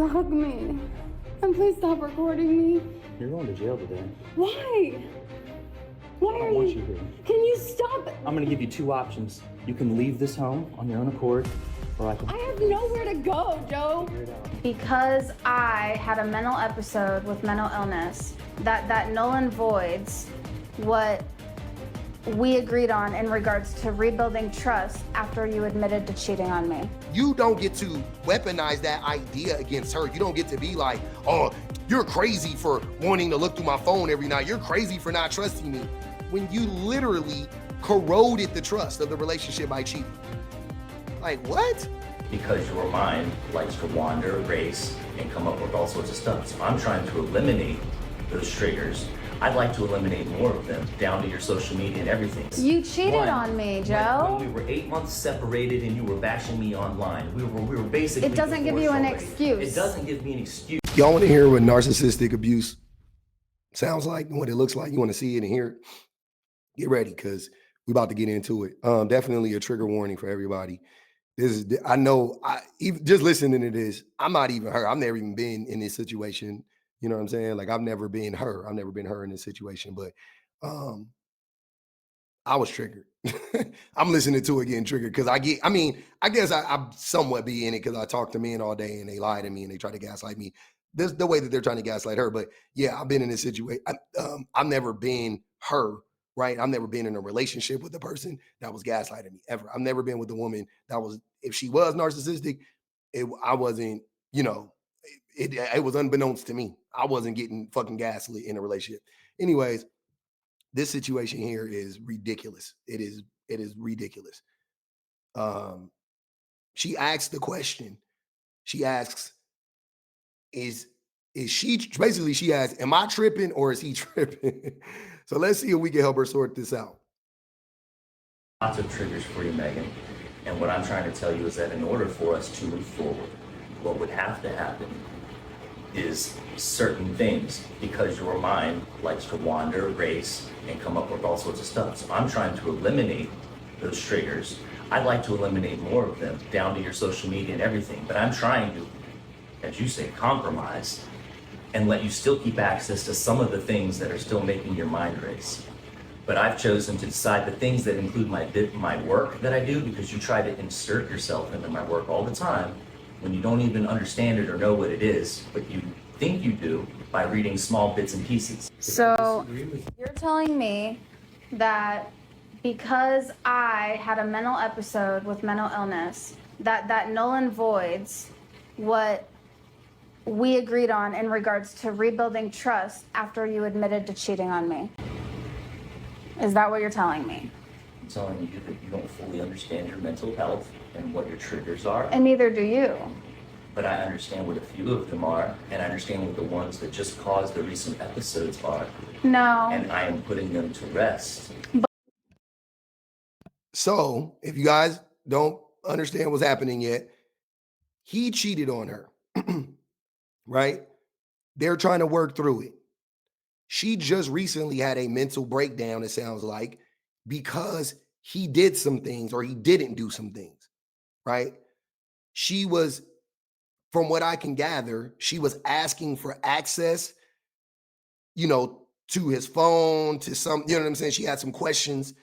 hug me. And please stop recording me. You're going to jail today. Why? Why I don't want you here. Can you stop? I'm going to give you two options. You can leave this home on your own accord, or I can... I have nowhere to go, Joe. Because I had a mental episode with mental illness, that null and voids what we agreed on in regards to rebuilding trust after you admitted to cheating on me. You don't get to weaponize that idea against her. You don't get to be like, oh, you're crazy for wanting to look through my phone every night. You're crazy for not trusting me. When you literally corroded the trust of the relationship by cheating. Like, what? Because your mind likes to wander, race, and come up with all sorts of stuff. So I'm trying to eliminate those triggers. I'd like to eliminate more of them, down to your social media and everything. You cheated on me, Joe. When we were 8 months separated and you were bashing me online, we were basically... It doesn't give you an excuse. It doesn't give me an excuse. Y'all want to hear what narcissistic abuse sounds like, what it looks like? You want to see it and hear it? Get ready, because we're about to get into it. Definitely a trigger warning for everybody. This is, I know, even just listening to this, I'm not even her. I've never even been in this situation. You know what I'm saying? Like, I've never been her. I've never been her in this situation, but I was triggered. I'm listening to it getting triggered because I guess I somewhat be in it because I talk to men all day and they lie to me and they try to gaslight me. This the way that they're trying to gaslight her. But yeah, I've been in this situation. I've never been her. Right? I've never been in a relationship with a person that was gaslighting me ever. I've never been with a woman that was, if she was narcissistic, I wasn't, you know, it was unbeknownst to me. I wasn't getting fucking gaslit in a relationship. Anyways, this situation here is ridiculous. It is ridiculous. She asks the question. She asks, is she, basically she asks, am I tripping or is he tripping? So let's see if we can help her sort this out. Lots of triggers for you, Megan. And what I'm trying to tell you is that in order for us to move forward, what would have to happen is certain things, because your mind likes to wander, race, and come up with all sorts of stuff. So I'm trying to eliminate those triggers. I'd like to eliminate more of them, down to your social media and everything. But I'm trying to, as you say, compromise and let you still keep access to some of the things that are still making your mind race. But I've chosen to decide the things that include my work that I do, because you try to insert yourself into my work all the time when you don't even understand it or know what it is, but you think you do by reading small bits and pieces. So you're telling me that because I had a mental episode with mental illness, that null and voids what we agreed on in regards to rebuilding trust after you admitted to cheating on me. Is that what you're telling me? I'm telling you that you don't fully understand your mental health and what your triggers are. And neither do you. But I understand what a few of them are, and I understand what the ones that just caused the recent episodes are. No. And I am putting them to rest. So if you guys don't understand what's happening yet, he cheated on her. Right? They're trying to work through it. She just recently had a mental breakdown, it sounds like, because he did some things or he didn't do some things, right? She was, from what I can gather, she was asking for access, you know, to his phone, to some, you know what I'm saying? She had some questions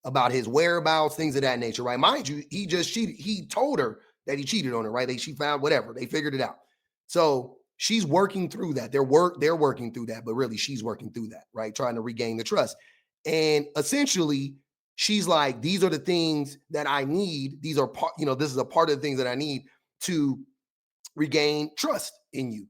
about his whereabouts, things of that nature, right? Mind you, he just cheated. He told her that he cheated on her, right? She found whatever. They figured it out. So she's working through that. They're working through that, but really she's working through that, right? Trying to regain the trust. And essentially, she's like, these are the things that I need. These are part, you know, this is a part of the things that I need to regain trust in you.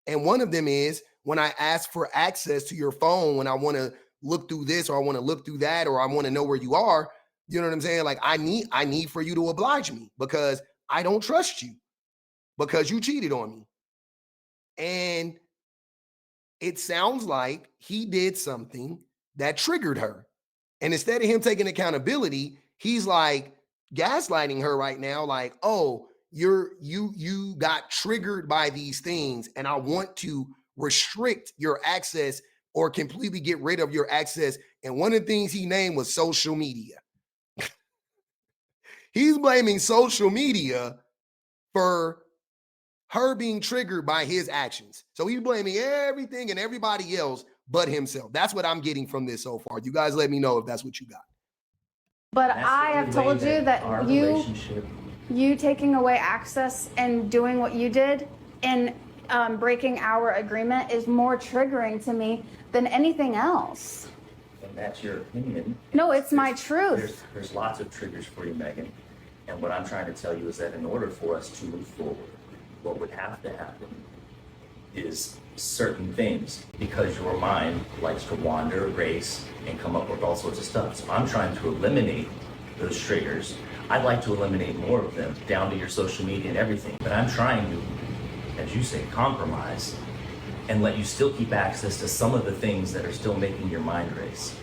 And one of them is when I ask for access to your phone, when I want to look through this, or I want to look through that, or I want to know where you are, you know what I'm saying? Like I need for you to oblige me because I don't trust you because you cheated on me. And it sounds like he did something that triggered her. And instead of him taking accountability, he's like gaslighting her right now. Like, oh, you got triggered by these things. And I want to restrict your access or completely get rid of your access. And one of the things he named was social media. He's blaming social media for her being triggered by his actions. So he's blaming everything and everybody else but himself. That's what I'm getting from this so far. You guys let me know if that's what you got. But That's I the have way told you that our relationship. you taking away access and doing what you did and breaking our agreement is more triggering to me than anything else. And that's your opinion. No, it's my truth. There's lots of triggers for you, Megan. And what I'm trying to tell you is that in order for us to move forward, what would have to happen is certain things, because your mind likes to wander, race, and come up with all sorts of stuff. So I'm trying to eliminate those triggers. I'd like to eliminate more of them down to your social media and everything, but I'm trying to, as you say, compromise and let you still keep access to some of the things that are still making your mind race.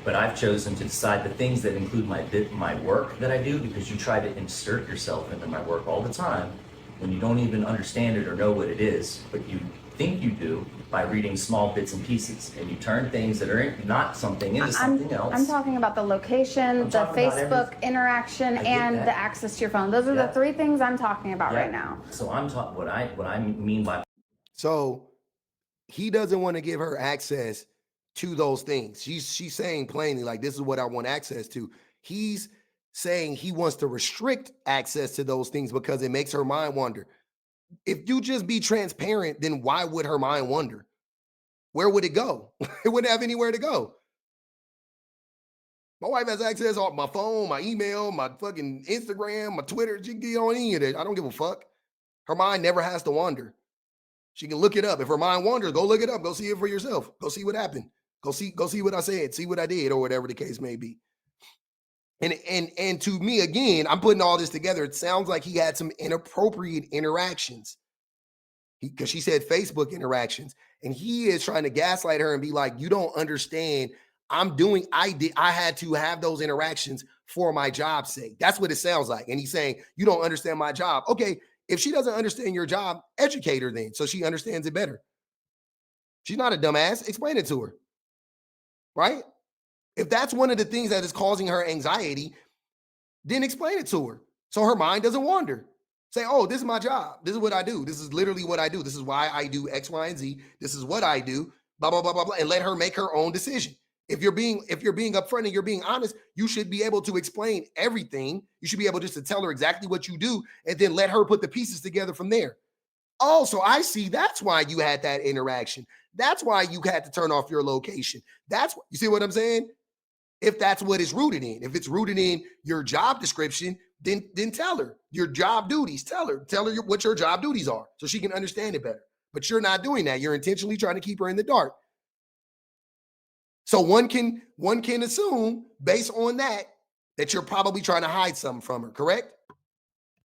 But I've chosen to decide the things that include my work that I do, because you try to insert yourself into my work all the time when you don't even understand it or know what it is, but you think you do by reading small bits and pieces, and you turn things that are not something into something else. I'm talking about the location, the talking about Facebook interaction, and the access to your phone. Those are the three things I'm talking about right now. So I'm talking what I mean by. So he doesn't want to give her access to those things. She's saying plainly, like, this is what I want access to. He's saying he wants to restrict access to those things because it makes her mind wander. If you just be transparent, then why would her mind wander? Where would it go? It wouldn't have anywhere to go. My wife has access on my phone, my email, my fucking Instagram, my Twitter. She can get on any of it. I don't give a fuck. Her mind never has to wander. She can look it up. If her mind wanders, go look it up. Go see it for yourself. Go see what happened. Go see what I said. See what I did, or whatever the case may be. And to me, again, I'm putting all this together. It sounds like he had some inappropriate interactions. Because she said Facebook interactions, and he is trying to gaslight her and be like, you don't understand. I had to have those interactions for my job's sake. That's what it sounds like. And he's saying, you don't understand my job. Okay, if she doesn't understand your job, educate her then so she understands it better. She's not a dumbass. Explain it to her. Right? If that's one of the things that is causing her anxiety, then explain it to her so her mind doesn't wander. Say, oh, this is my job. This is what I do. This is literally what I do. This is why I do X, Y, and Z. This is what I do, blah, blah, blah, blah, blah, and let her make her own decision. If you're being upfront and you're being honest, you should be able to explain everything. You should be able just to tell her exactly what you do and then let her put the pieces together from there. Oh, so I see. That's why you had that interaction. That's why you had to turn off your location. You see what I'm saying? If that's what it's rooted in. If it's rooted in your job description, then tell her your job duties. Tell her what your job duties are so she can understand it better. But you're not doing that. You're intentionally trying to keep her in the dark. So one can assume based on that you're probably trying to hide something from her, correct?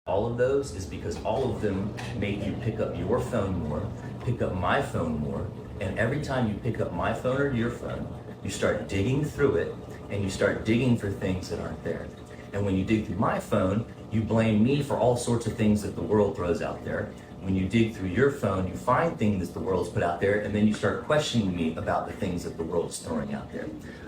All of those is because all of them make you pick up your phone more, pick up my phone more, and every time you pick up my phone or your phone, you start digging through it, and you start digging for things that aren't there. And when you dig through my phone, you blame me for all sorts of things that the world throws out there. When you dig through your phone, you find things that the world's put out there, and then you start questioning me about the things that the world's throwing out there.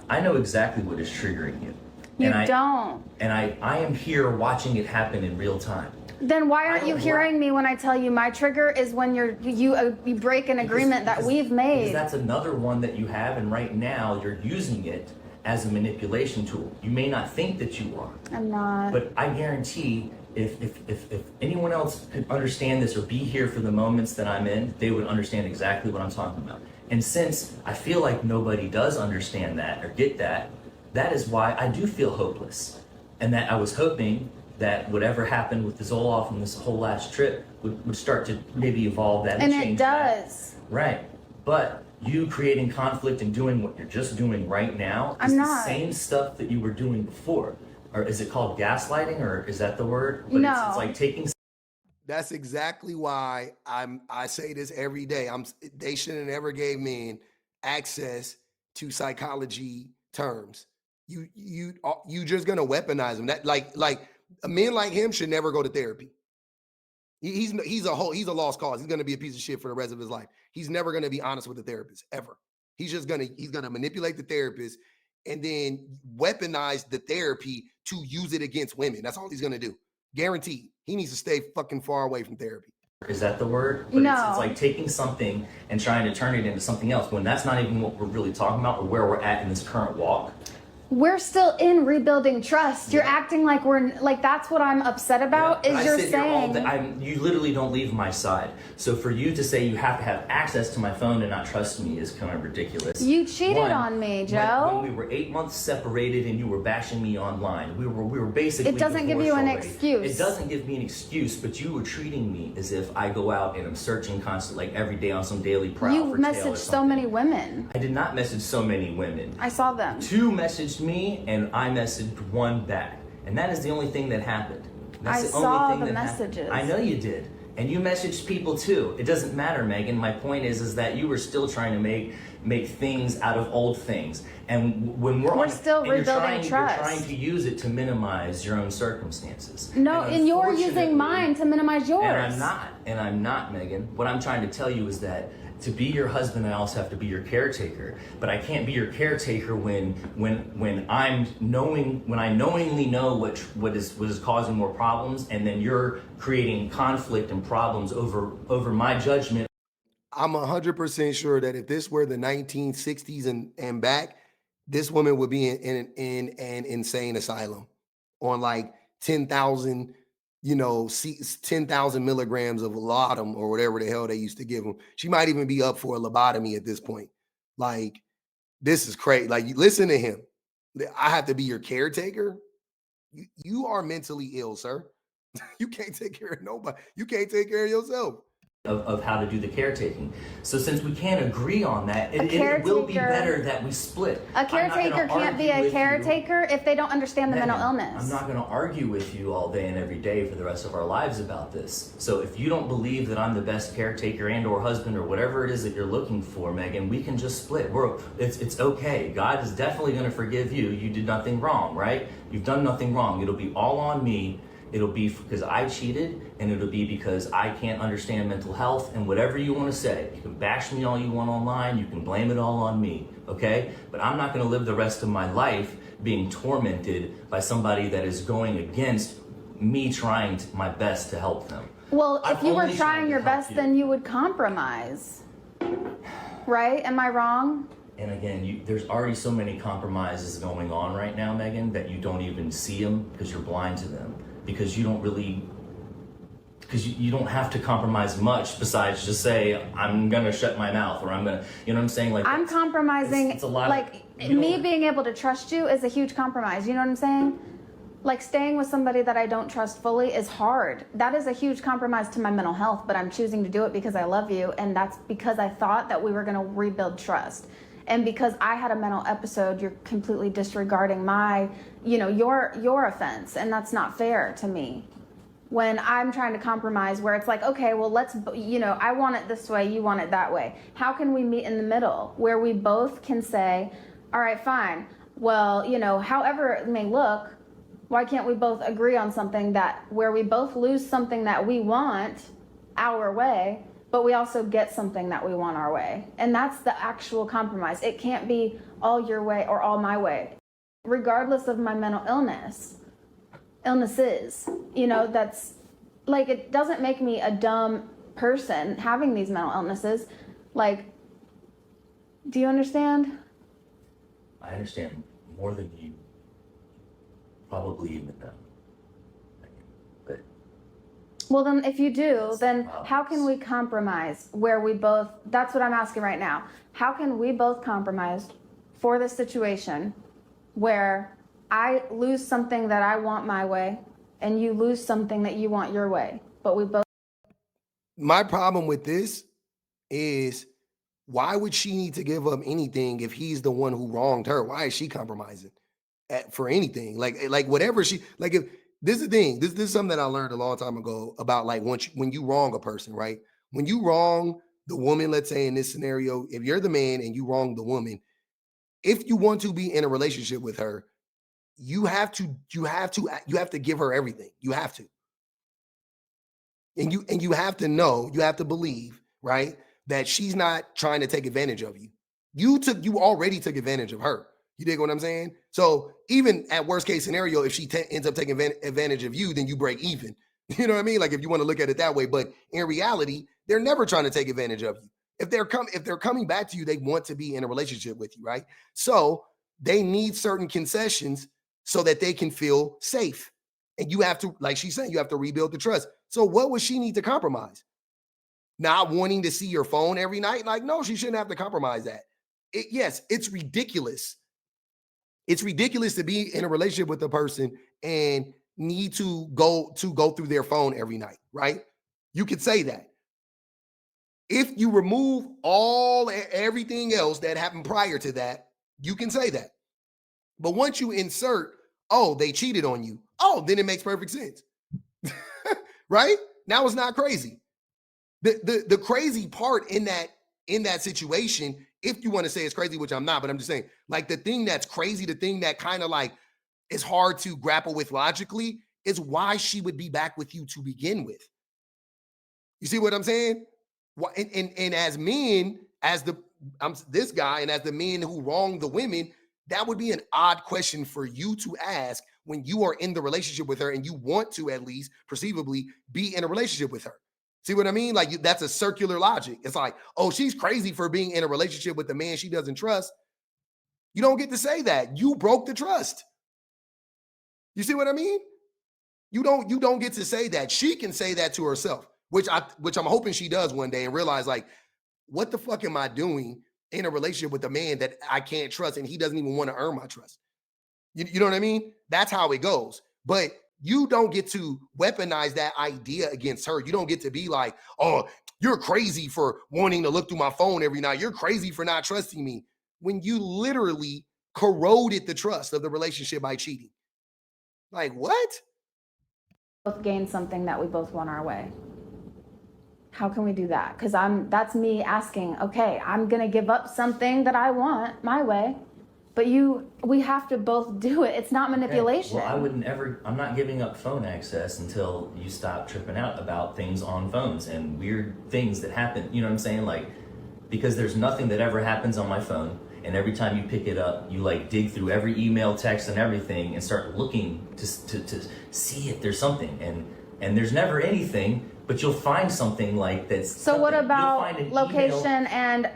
I know exactly what is triggering you. You don't. And I am here watching it happen in real time. Then why aren't you hearing me when I tell you my trigger is when you break an agreement that we've made? Because that's another one that you have, and right now you're using it as a manipulation tool. You may not think that you are. I'm not. But I guarantee if anyone else could understand this or be here for the moments that I'm in, they would understand exactly what I'm talking about. And since I feel like nobody does understand that or get that, that is why I do feel hopeless. And that I was hoping that whatever happened with the Zoloft and this whole last trip would start to maybe evolve that and change that. And it does. Right. But you creating conflict and doing what you're just doing right now is the same stuff that you were doing before. Or is it called gaslighting, or is that the word? But no. It's like taking. That's exactly why I say this every day. They shouldn't have ever gave men access to psychology terms. You just gonna weaponize them. That like a man like him should never go to therapy. He's a lost cause. He's gonna be a piece of shit for the rest of his life. He's never gonna be honest with the therapist ever. He's gonna manipulate the therapist and then weaponize the therapy to use it against women. That's all he's gonna do. Guaranteed. He needs to stay fucking far away from therapy. Is that the word? But No. it's like taking something and trying to turn it into something else when that's not even what we're really talking about or where we're at in this current walk. We're still in rebuilding trust. You're acting like we're like, that's what I'm upset about. Yeah, is you're saying you literally don't leave my side. So for you to say you have to have access to my phone and not trust me is kind of ridiculous. you cheated on me, Joe. When we were 8 months separated and you were bashing me online, we were basically. It doesn't give you an divorced already. excuse. It doesn't give me an excuse, but you were treating me as if I go out and I'm searching constantly, like every day on some daily prowl. You've for tail or messaged so something. many women. I did not message so many women. I saw them. 2 messaged me and I messaged 1 back. And that is the only thing that happened. That's I the only saw thing the that happened. messages. I know you did. And you messaged people too. It doesn't matter, Megan. My point is that you were still trying to make things out of old things. And when we're still rebuilding trust. You're trying to use it to minimize your own circumstances. No, and you're using mine to minimize yours. And I'm not, Megan. What I'm trying to tell you is that to be your husband, I also have to be your caretaker. But I can't be your caretaker when I knowingly know what is causing more problems, and then you're creating conflict and problems over my judgment. I'm 100% sure that if this were the 1960s and back, this woman would be in an insane asylum on like 10,000, 10,000 milligrams of laudanum or whatever the hell they used to give them. She might even be up for a lobotomy at this point. Like, this is crazy. Like, listen to him. I have to be your caretaker. You are mentally ill, sir. You can't take care of nobody. You can't take care of yourself. Of how to do the caretaking. So since we can't agree on that, it will be better that we split. A caretaker can't be a caretaker if they don't understand the mental illness. I'm not going to argue with you all day and every day for the rest of our lives about this. So if you don't believe that I'm the best caretaker and or husband or whatever it is that you're looking for, Megan, we can just split. It's okay. God is definitely going to forgive you. You did nothing wrong, right? You've done nothing wrong. It'll be all on me. It'll be because I cheated, and it'll be because I can't understand mental health, and whatever you want to say. You can bash me all you want online, you can blame it all on me, okay? But I'm not going to live the rest of my life being tormented by somebody that is going against me trying my best to help them. Well, if you were trying your best, then you would compromise, right? Am I wrong? And again, there's already so many compromises going on right now, Megan, that you don't even see them because you're blind to them. Because you don't really, because you don't have to compromise much besides just say, I'm going to shut my mouth, or I'm going to, you know what I'm saying? Like, I'm compromising, it's a lot like, me being able to trust you is a huge compromise. You know what I'm saying? Like, staying with somebody that I don't trust fully is hard. That is a huge compromise to my mental health, but I'm choosing to do it because I love you, and that's because I thought that we were going to rebuild trust. And because I had a mental episode, you're completely disregarding my, your offense. And that's not fair to me. When I'm trying to compromise where it's like, okay, well, let's, I want it this way, you want it that way. How can we meet in the middle where we both can say, all right, fine. Well, however it may look, why can't we both agree on something where we both lose something that we want our way, but we also get something that we want our way. And that's the actual compromise. It can't be all your way or all my way. Regardless of my mental illnesses, that's like, it doesn't make me a dumb person having these mental illnesses. Like, do you understand? I understand more than you probably even know. But well, then if you do, then how can we compromise where we both, that's what I'm asking right now. How can we both compromise for this situation where I lose something that I want my way and you lose something that you want your way, but we both. My problem with this is, why would she need to give up anything if he's the one who wronged her? Why is she compromising for anything? Like whatever if this is the thing, this is something that I learned a long time ago about, like, when you wrong a person, right? When you wrong the woman, let's say in this scenario, if you're the man and you wrong the woman, if you want to be in a relationship with her, you have to give her everything. You have to. And you have to know, you have to believe, right, that she's not trying to take advantage of you. You already took advantage of her. You dig what I'm saying? So even at worst case scenario, if she ends up taking advantage of you, then you break even. You know what I mean? Like if you want to look at it that way, but in reality, they're never trying to take advantage of you. If they're coming back to you, they want to be in a relationship with you, right? So they need certain concessions so that they can feel safe. And you have to, like she's saying, you have to rebuild the trust. So what would she need to compromise? Not wanting to see your phone every night? Like, no, she shouldn't have to compromise that. Yes, it's ridiculous. It's ridiculous to be in a relationship with a person and need to go through their phone every night, right? You could say that. If you remove everything else that happened prior to that, you can say that. But once you insert, oh, they cheated on you, oh, then it makes perfect sense. Right? Now it's not crazy. The crazy part in that situation, if you want to say it's crazy, which I'm not, but I'm just saying, like the thing that's crazy, the thing that kind of like is hard to grapple with logically is why she would be back with you to begin with. You see what I'm saying? And as men, this guy, and as the men who wrong the women, that would be an odd question for you to ask when you are in the relationship with her and you want to at least perceivably be in a relationship with her. See what I mean? Like that's a circular logic. It's like, oh, she's crazy for being in a relationship with a man she doesn't trust. You don't get to say that. You broke the trust. You see what I mean? You don't get to say that. She can say that to herself, which I'm hoping she does one day and realize like, what the fuck am I doing in a relationship with a man that I can't trust and he doesn't even want to earn my trust? You know what I mean? That's how it goes. But you don't get to weaponize that idea against her. You don't get to be like, oh, you're crazy for wanting to look through my phone every night. You're crazy for not trusting me. When you literally corroded the trust of the relationship by cheating. Like, what? Both gain something that we both want our way. How can we do that? Because that's me asking, okay, I'm gonna give up something that I want my way, but we have to both do it. It's not manipulation. Okay. Well, I'm not giving up phone access until you stop tripping out about things on phones and weird things that happen. You know what I'm saying? Like, because there's nothing that ever happens on my phone. And every time you pick it up, you like dig through every email, text, and everything and start looking to see if there's something. And there's never anything, but you'll find something like that's. So what about location and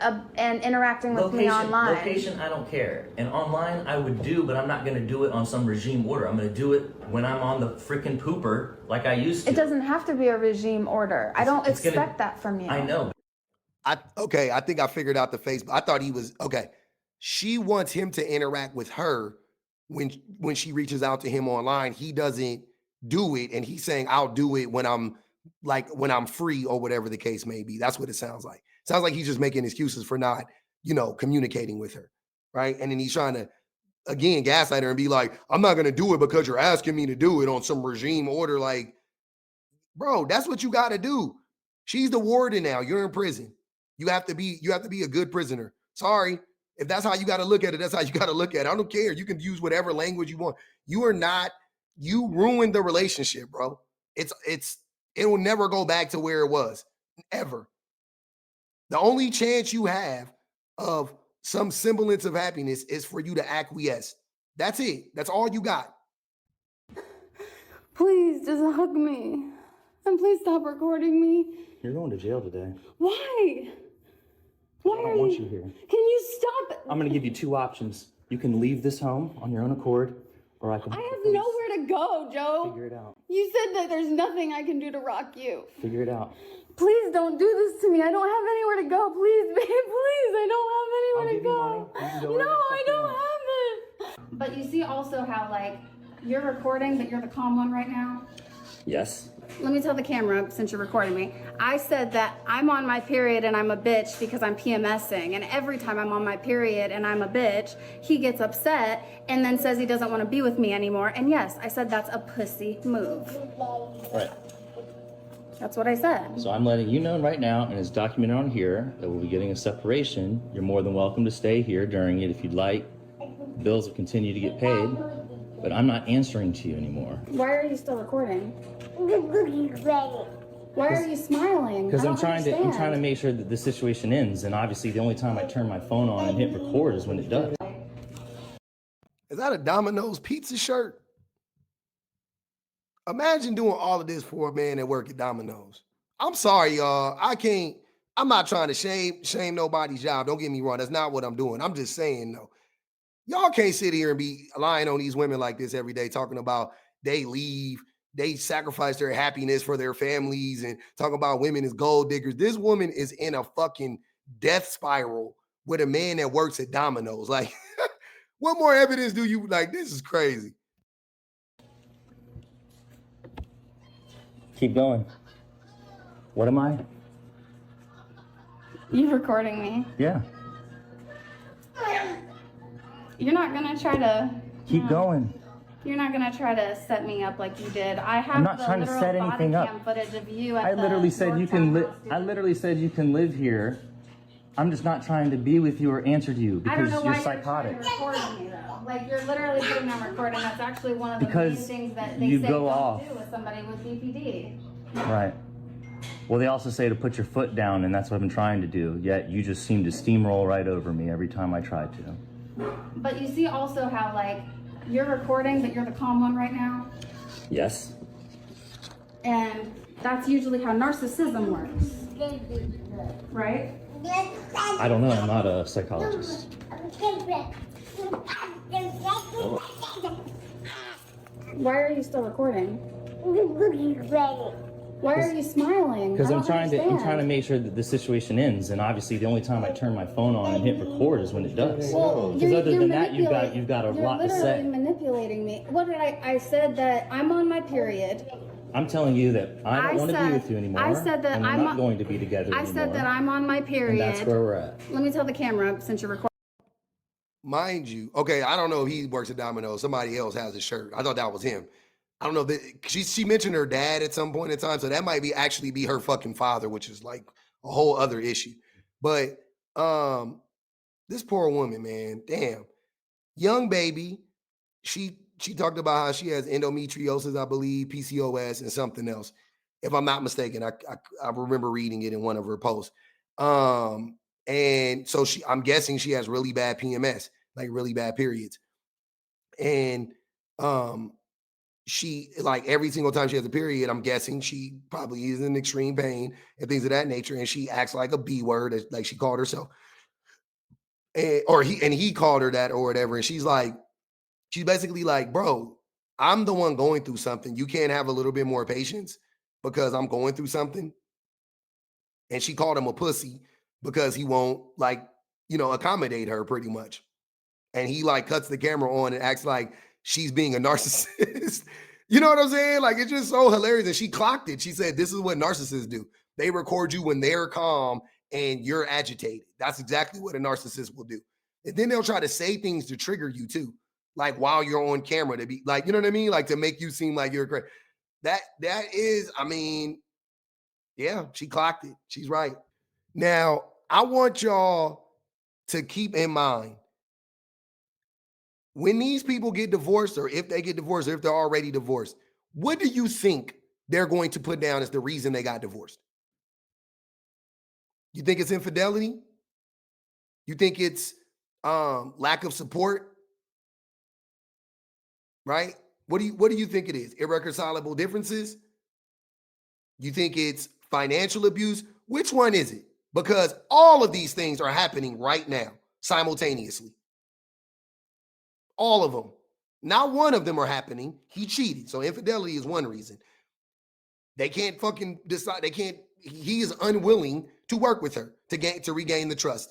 interacting with me online? Location, I don't care. And online, I would do, but I'm not going to do it on some regime order. I'm going to do it when I'm on the freaking pooper like I used to. It doesn't have to be a regime order. I don't expect that from you. I know. I think I figured out the Facebook. I thought he was okay. She wants him to interact with her when she reaches out to him online. He doesn't do it, and he's saying, I'll do it when I'm free or whatever the case may be. That's what it sounds like. Sounds like he's just making excuses for not, communicating with her, right? And then he's trying to, again, gaslight her and be like, I'm not going to do it because you're asking me to do it on some regime order. Like, bro, that's what you got to do. She's the warden now. You're in prison. You have to be a good prisoner. Sorry. If that's how you got to look at it, that's how you got to look at it. I don't care. You can use whatever language you want. You ruined the relationship, bro. It will never go back to where it was, ever. The only chance you have of some semblance of happiness is for you to acquiesce. That's it. That's all you got. Please just hug me. And please stop recording me. You're going to jail today. Why? Why I don't want you here. Can you stop? I'm going to give you two options. You can leave this home on your own accord, or I have nowhere to go, Joe. Figure it out. You said that there's nothing I can do to rock you. Figure it out. Please don't do this to me. I don't have anywhere to go. Please, babe, please. I don't have anywhere to go. You can go No, I don't have it. But you see also how like you're recording, but you're the calm one right now. Yes. Let me tell the camera, since you're recording me, I said that I'm on my period and I'm a bitch because I'm PMSing. And every time I'm on my period and I'm a bitch, he gets upset and then says he doesn't want to be with me anymore. And yes, I said that's a pussy move. Right. That's what I said. So I'm letting you know right now, and it's documented on here, that we'll be getting a separation. You're more than welcome to stay here during it if you'd like. Bills will continue to get paid, but I'm not answering to you anymore. Why are you still recording? Why are you smiling? Because I'm trying to make sure that the situation ends, and obviously the only time I turn my phone on and hit record is when it does. Is that a Domino's pizza shirt? Imagine doing all of this for a man that work at Domino's. I'm sorry, y'all. I'm not trying to shame nobody's job. Don't get me wrong. That's not what I'm doing. I'm just saying, though. Y'all can't sit here and be lying on these women like this every day, talking about they leave, they sacrifice their happiness for their families, and talking about women as gold diggers. This woman is in a fucking death spiral with a man that works at Domino's. Like, what more evidence do you like? This is crazy. Keep going. What am I? You recording me? Yeah. You're not gonna try to Keep going. You're not gonna try to set me up like you did. I have I'm not the trying to literal set body anything cam up. footage of you at I literally the said you can live. Yorktown house, dude. I literally said you can live here. I'm just not trying to be with you or answer to you I don't because know you're why psychotic. you're recording me though. Like you're literally putting on recording. That's actually one of the Because main things that they you say go don't off. do with somebody with BPD. Right. Well, they also say to put your foot down, and that's what I've been trying to do. Yet you just seem to steamroll right over me every time I try to. But you see also how like you're recording, but you're the calm one right now. Yes. And that's usually how narcissism works. Right? I don't know. I'm not a psychologist. Why are you still recording? Why are you smiling? Because I I'm don't trying to understand. make sure that the situation ends, and obviously the only time I turn my phone on and hit record is when it does. Well, Because other than that, manipulating- you've got a lot to You're say. literally manipulating me. What did I said that I'm on my period. I'm telling you that I don't want to be said- with you anymore. I said that and we're I'm not on- going to be together I anymore. said that I'm on my period. And that's where we're at. Let me tell the camera since you're recording. Mind you, okay, I don't know if he works at Domino's. Somebody else has his shirt. I thought that was him. I don't know that she mentioned her dad at some point in time, so that might be actually be her fucking father, which is like a whole other issue. But this poor woman, man, damn, young baby. She talked about how she has endometriosis, I believe, PCOS, and something else. If I'm not mistaken, I remember reading it in one of her posts. And so I'm guessing she has really bad PMS, like really bad periods. And she, like every single time she has a period, I'm guessing she probably is in extreme pain and things of that nature. And she acts like a B word, like she called herself. And he called her that or whatever. And she's basically like, bro, I'm the one going through something. You can't have a little bit more patience because I'm going through something. And she called him a pussy because he won't accommodate her pretty much. And he like cuts the camera on and acts like she's being a narcissist. You know what I'm saying? Like, it's just so hilarious. And she clocked it. She said, this is what narcissists do. They record you when they're calm and you're agitated. That's exactly what a narcissist will do. And then they'll try to say things to trigger you too. Like while you're on camera to be like, you know what I mean? Like to make you seem like you're great. That is, I mean, yeah, she clocked it. She's right. Now, I want y'all to keep in mind when these people get divorced, or if they get divorced, or if they're already divorced, what do you think they're going to put down as the reason they got divorced? You think it's infidelity? You think it's lack of support? Right? What do you think it is? Irreconcilable differences? You think it's financial abuse? Which one is it? Because all of these things are happening right now, simultaneously. All of them. Not one of them are happening. He cheated. So infidelity is one reason. They can't fucking decide. He is unwilling to work with her to regain the trust.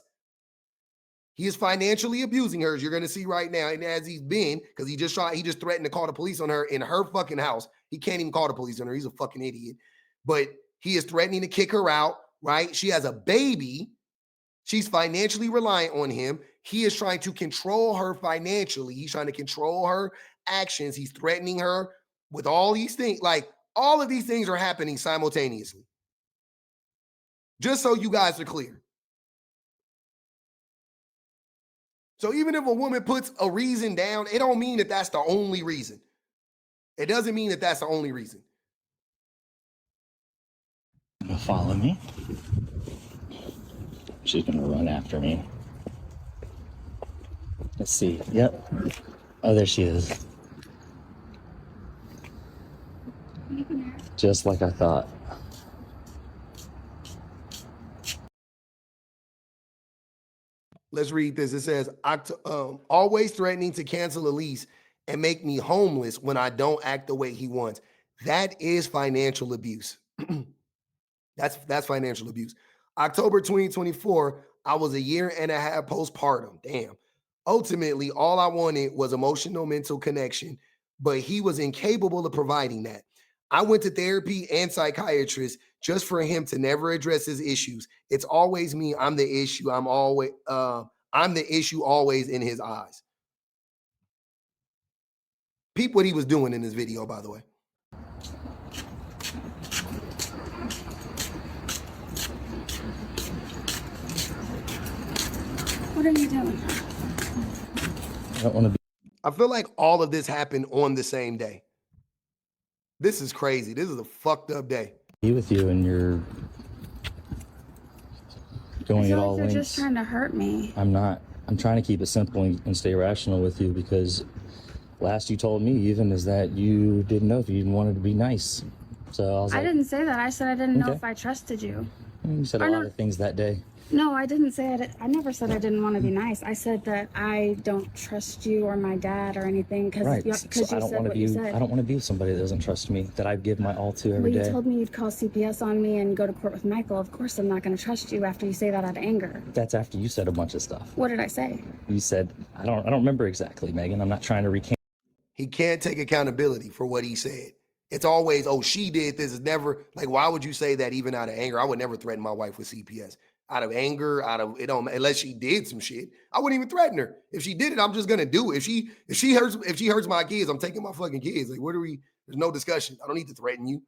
He is financially abusing her, as you're going to see right now. And as he's been, because he just threatened to call the police on her in her fucking house. He can't even call the police on her. He's a fucking idiot. But he is threatening to kick her out, right? She has a baby. She's financially reliant on him. He is trying to control her financially. He's trying to control her actions. He's threatening her with all these things. Like, all of these things are happening simultaneously. Just so you guys are clear. So even if a woman puts a reason down, it don't mean that that's the only reason. It doesn't mean that that's the only reason. Follow me. She's gonna run after me. Let's see. Yep. Oh, there she is. Just like I thought. Let's read this. It says, always threatening to cancel a lease and make me homeless when I don't act the way he wants. That is financial abuse. That's financial abuse. October 2024, I was a year and a half postpartum. Damn. Ultimately, all I wanted was emotional mental connection, but he was incapable of providing that. I went to therapy and psychiatrist just for him to never address his issues. It's always me. I'm the issue. I'm the issue always in his eyes. Peep what he was doing in this video, by the way. What are you doing? I don't want to I feel like all of this happened on the same day. This is crazy. This is a fucked up day. be with you, and you're going at all You're lengths. just trying to hurt me. I'm not. I'm trying to keep it simple and stay rational with you, because last you told me even is that you didn't know if you wanted to be nice. So I was like, I didn't say that. I said I didn't know Okay. if I trusted you. You said a lot of things that day. No, I didn't say it. I never said I didn't want to be nice. I said that I don't trust you or my dad or anything because Right. you So said what you said. I don't want to be with somebody that doesn't trust me, that I give my all to every Well, day. you told me you'd call CPS on me and go to court with Michael. Of course, I'm not going to trust you after you say that out of anger. That's after you said a bunch of stuff. What did I say? You said, I don't remember exactly, Megan. I'm not trying to recant. He can't take accountability for what he said. It's always, oh, she did this. It's never like, why would you say that even out of anger? I would never threaten my wife with CPS. Out of anger, unless she did some shit, I wouldn't even threaten her. If she did it, I'm just gonna do it. If she hurts my kids, I'm taking my fucking kids. Like, there's no discussion. I don't need to threaten you.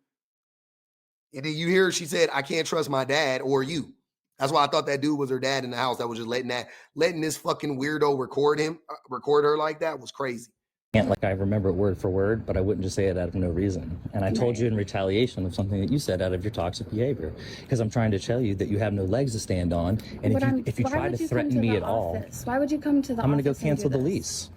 And then you hear she said, I can't trust my dad or you. That's why I thought that dude was her dad in the house that was just letting this fucking weirdo record her like that was crazy. Like I remember it word for word, but I wouldn't just say it out of no reason. And I told you in retaliation of something that you said out of your toxic behavior, because I'm trying to tell you that you have no legs to stand on. And if you try to threaten me at all, why would you come to the I'm going to office go cancel the lease.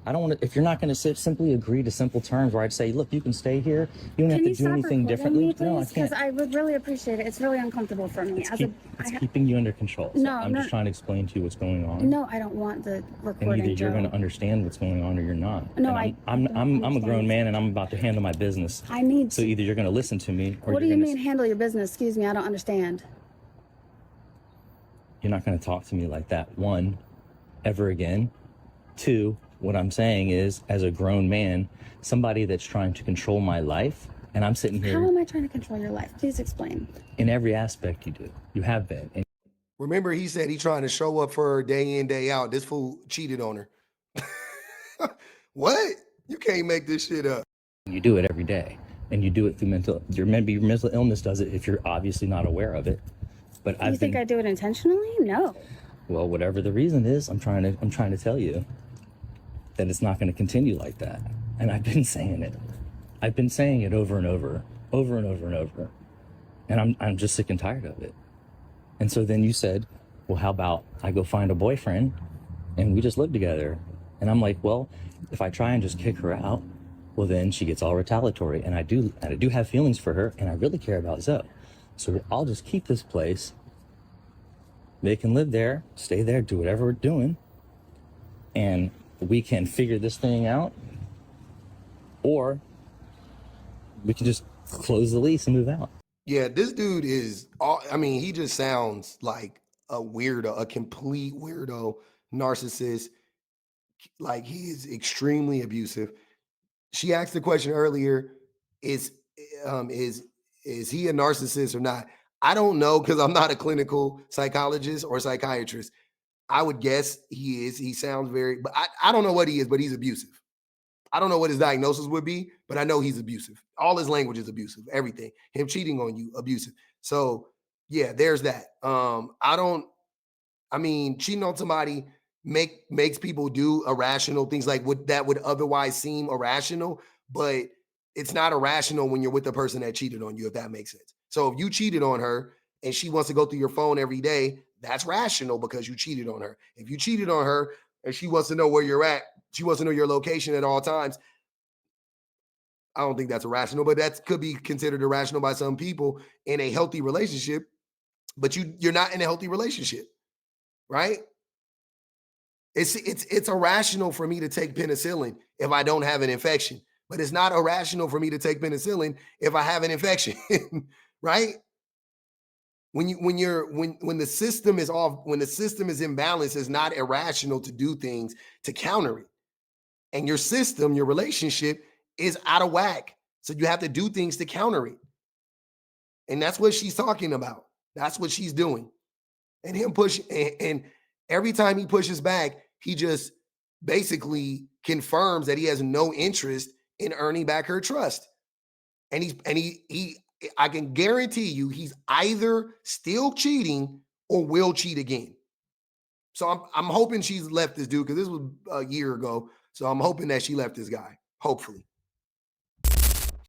I don't want to. If you're not going to simply agree to simple terms where I'd say, look, you can stay here. You don't have to do anything differently. No, I can't. Because I would really appreciate it. It's really uncomfortable for me. It's keeping you under control. So I'm just trying to explain to you what's going on. No, I don't want the recording. And either you're going to understand what's going on or you're not. No, I'm a grown man and I'm about to handle my business. I need. So either you're going to listen to me or what do you mean handle your business? Excuse me, I don't understand. You're not going to talk to me like that. One, ever again. Two, what I'm saying is, as a grown man, somebody that's trying to control my life, and I'm sitting here. How am I trying to control your life? Please explain. In every aspect you do. You have been. And remember, he said he trying to show up for her day in, day out. This fool cheated on her. What? You can't make this shit up. you do it every day. And you do it through your mental illness does it if you're obviously not aware of it. But You think I do it intentionally? No. Well, whatever the reason is, I'm trying to tell you that it's not going to continue like that. And I've been saying it. I've been saying it over and over. And I'm just sick and tired of it. And so then you said, well, how about I go find a boyfriend and we just live together? And I'm like, well, if I try and just kick her out, well, then she gets all retaliatory. And I do have feelings for her, and I really care about Zoe. So I'll just keep this place. They can live there, stay there, do whatever we're doing, and we can figure this thing out, or we can just close the lease and move out. Yeah, this dude he just sounds like a weirdo, a complete weirdo, narcissist. Like, he is extremely abusive. She asked the question earlier, is he a narcissist or not? I don't know, because I'm not a clinical psychologist or psychiatrist. I would guess he is. He sounds but I don't know what he is, but he's abusive. I don't know what his diagnosis would be, but I know he's abusive. All his language is abusive. Everything. Him cheating on you, abusive. So yeah, there's that. Cheating on somebody makes people do irrational things like that would otherwise seem irrational, but it's not irrational when you're with the person that cheated on you, if that makes sense. So if you cheated on her and she wants to go through your phone every day, that's rational because you cheated on her. If you cheated on her and she wants to know where you're at, she wants to know your location at all times, I don't think that's irrational, but that could be considered irrational by some people in a healthy relationship. But you're not in a healthy relationship, right? It's irrational for me to take penicillin if I don't have an infection, but it's not irrational for me to take penicillin if I have an infection, right? When the system is off, when the system is imbalanced, it's not irrational to do things to counter it. And your system, your relationship is out of whack. So you have to do things to counter it. And that's what she's talking about. That's what she's doing. And him and every time he pushes back, he just basically confirms that he has no interest in earning back her trust. And I can guarantee you he's either still cheating or will cheat again. So I'm hoping she's left this dude, because this was a year ago. So I'm hoping that she left this guy, hopefully.